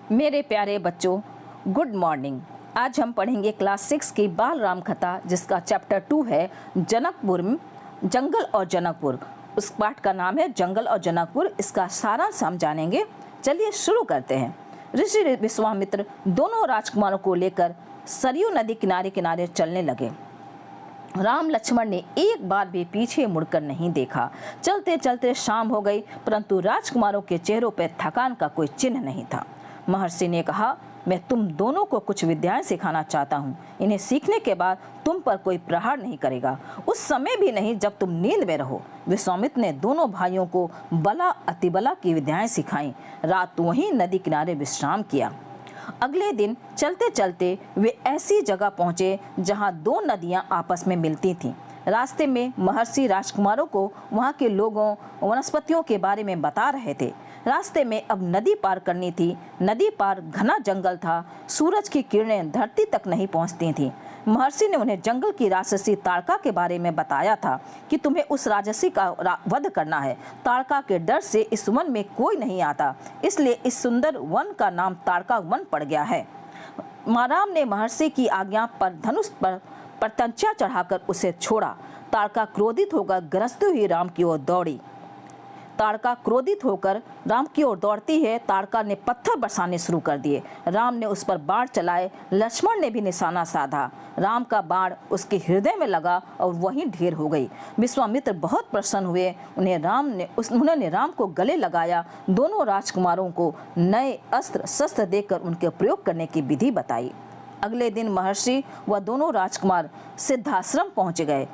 मेरे प्यारे बच्चों, गुड मॉर्निंग। आज हम पढ़ेंगे क्लास 6 की बाल राम कथा, जिसका चैप्टर 2 है जनकपुर, जंगल और जनकपुर। उस पाठ का नाम है जंगल और जनकपुर। इसका सारांश हम जानेंगे। चलिए शुरू करते हैं। ऋषि विश्वामित्र दोनों राजकुमारों को लेकर सरयू नदी किनारे किनारे चलने लगे। राम लक्ष्मण ने एक बार भी पीछे मुड़कर नहीं देखा। चलते चलते शाम हो गई, परंतु राजकुमारों के चेहरों पर थकान का कोई चिन्ह नहीं था। महर्षि ने कहा, मैं तुम दोनों को कुछ विद्याएं सिखाना चाहता हूँ। इन्हें सीखने के बाद तुम पर कोई प्रहार नहीं करेगा, उस समय भी नहीं जब तुम नींद में रहो। विश्वामित्र ने दोनों भाइयों को बला अतिबला की विद्याएं सिखाई। रात वहीं नदी किनारे विश्राम किया। अगले दिन चलते चलते वे ऐसी जगह पहुंचे जहां दो नदियां आपस में मिलती थीं। रास्ते में महर्षि राजकुमारों को वहां के लोगों वनस्पतियों के बारे में बता रहे थे। रास्ते में अब नदी पार करनी थी। नदी पार घना जंगल था। सूरज की किरणें धरती तक नहीं पहुंचती थीं। महर्षि ने उन्हें जंगल की राक्षसी ताड़का के बारे में बताया था कि तुम्हें उस राक्षसी का वध करना है। ताड़का के डर से इस वन में कोई नहीं आता, इसलिए इस सुंदर वन का नाम ताड़का वन पड़ गया है। राम ने महर्षि की आज्ञा पर धनुष पर प्रत्यंचा चढ़ाकर उसे छोड़ा। ताड़का क्रोधित होकर गरजते हुए राम की ओर दौड़ी। ताड़का क्रोधित होकर राम की ओर दौड़ती है। ताड़का ने पत्थर बरसाने शुरू कर दिए। राम ने उस पर बाण चलाए। लक्ष्मण ने भी निशाना साधा। राम का बाण उसके हृदय में लगा और वहीं ढेर हो गई। विश्वामित्र बहुत प्रसन्न हुए। उन्होंने राम को गले लगाया। दोनों राजकुमारों को नए अस्त्र शस्त्र देकर उनके प्रयोग करने की विधि बताई। अगले दिन महर्षि व दोनों राजकुमार सिद्धाश्रम पहुंच गए।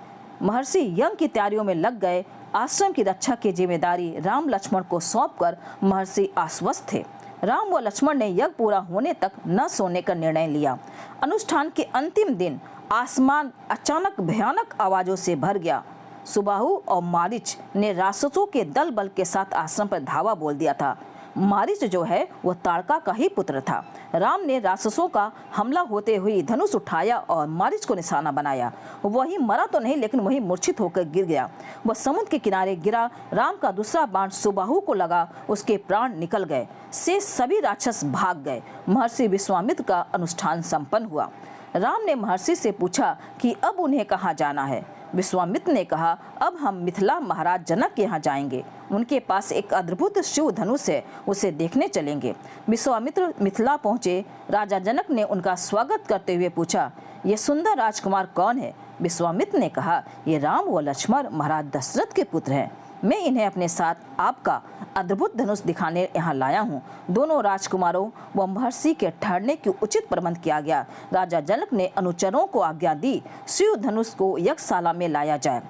महर्षि यज्ञ की तैयारियों में लग गए। आश्रम की रक्षा की जिम्मेदारी राम लक्ष्मण को सौंपकर महर्षि आश्वस्त थे। राम व लक्ष्मण ने यज्ञ पूरा होने तक न सोने का निर्णय लिया। अनुष्ठान के अंतिम दिन आसमान अचानक भयानक आवाजों से भर गया। सुबाहु और मारीच ने राक्षसों के दल बल के साथ आश्रम पर धावा बोल दिया था। मारीच जो है वह ताड़का का ही पुत्र था। राम ने राक्षसों का हमला होते हुए धनुष उठाया और मारीच को निशाना बनाया। वही मरा तो नहीं, लेकिन वही मूर्छित होकर गिर गया। वह समुद्र के किनारे गिरा। राम का दूसरा बाण सुबाहु को लगा। उसके प्राण निकल गए। से सभी राक्षस भाग गए। महर्षि विश्वामित्र का अनुष्ठान संपन्न हुआ। राम ने महर्षि से पूछा कि अब उन्हें कहाँ जाना है। विश्वामित्र ने कहा, अब हम मिथिला महाराज जनक के यहाँ जाएंगे। उनके पास एक अद्भुत शिव धनुष है, उसे देखने चलेंगे। विश्वामित्र मिथिला पहुँचे। राजा जनक ने उनका स्वागत करते हुए पूछा, ये सुंदर राजकुमार कौन है? विश्वामित्र ने कहा, ये राम व लक्ष्मण महाराज दशरथ के पुत्र हैं। मैं इन्हें अपने साथ आपका अद्भुत धनुष दिखाने यहाँ लाया हूँ। दोनों राजकुमारों व महर्षि के ठहरने की उचित प्रबंध किया गया। राजा जनक ने अनुचरों को आज्ञा दी, शिव धनुष को यज्ञशाला में लाया जाए।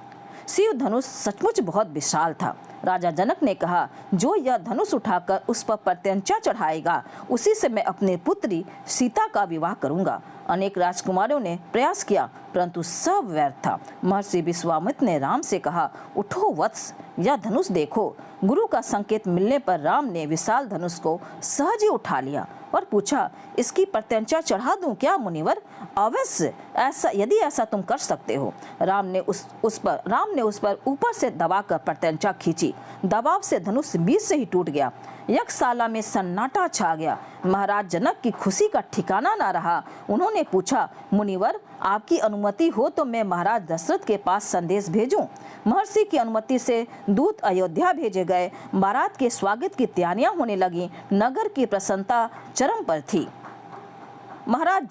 शिव धनुष सचमुच बहुत विशाल था। राजा जनक ने कहा, जो यह धनुष उठाकर उस पर प्रत्यंचा चढ़ाएगा, उसी से मैं अपनी पुत्री सीता का विवाह करूंगा। अनेक राजकुमारों ने प्रयास किया, परंतु सब व्यर्थ था। महर्षि विश्वामित्र ने राम से कहा, उठो वत्स, यह धनुष देखो। गुरु का संकेत मिलने पर राम ने विशाल धनुष को सहज ही उठा लिया और पूछा, इसकी प्रत्यंचा चढ़ा दूं क्या मुनिवर? अवश्य, ऐसा यदि ऐसा तुम कर सकते हो। राम ने उस पर ऊपर से दबाकर प्रत्यंचा खींची। दबाव से धनुष बीच से ही टूट गया। यज्ञशाला में सन्नाटा छा गया। महाराज जनक की खुशी का ठिकाना न रहा। उन्होंने पूछा, मुनिवर, आपकी अनुमति हो तो मैं महाराज दशरथ के पास संदेश भेजूं? महर्षि की अनुमति से दूत अयोध्या भेजे गए। बारात के स्वागत की तैयारियां होने लगी। नगर की प्रसन्नता चरम पर थी। महाराज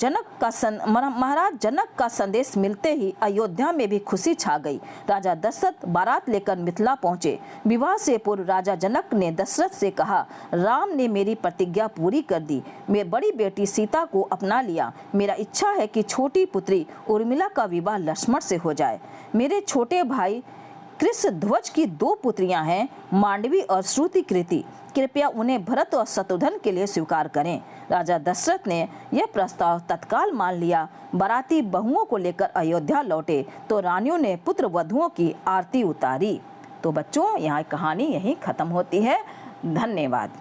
जनक का संदेश मिलते ही अयोध्या में भी खुशी छा गई। राजा दशरथ बारात लेकर मिथिला पहुंचे। विवाह से पूर्व राजा जनक ने दशरथ से कहा, राम ने मेरी प्रतिज्ञा पूरी कर दी। मैं बड़ी बेटी सीता को अपना लिया। मेरा इच्छा है कि छोटी पुत्री उर्मिला का विवाह लक्ष्मण से हो जाए। मेरे छोटे भाई कृष्णध्वज की दो पुत्रियां हैं, मांडवी और श्रुतिकृति। कृपया उन्हें भरत और शत्रुघ्न के लिए स्वीकार करें। राजा दशरथ ने यह प्रस्ताव तत्काल मान लिया। बाराती बहुओं को लेकर अयोध्या लौटे तो रानियों ने पुत्र वधुओं की आरती उतारी। तो बच्चों, यहाँ कहानी यहीं खत्म होती है। धन्यवाद।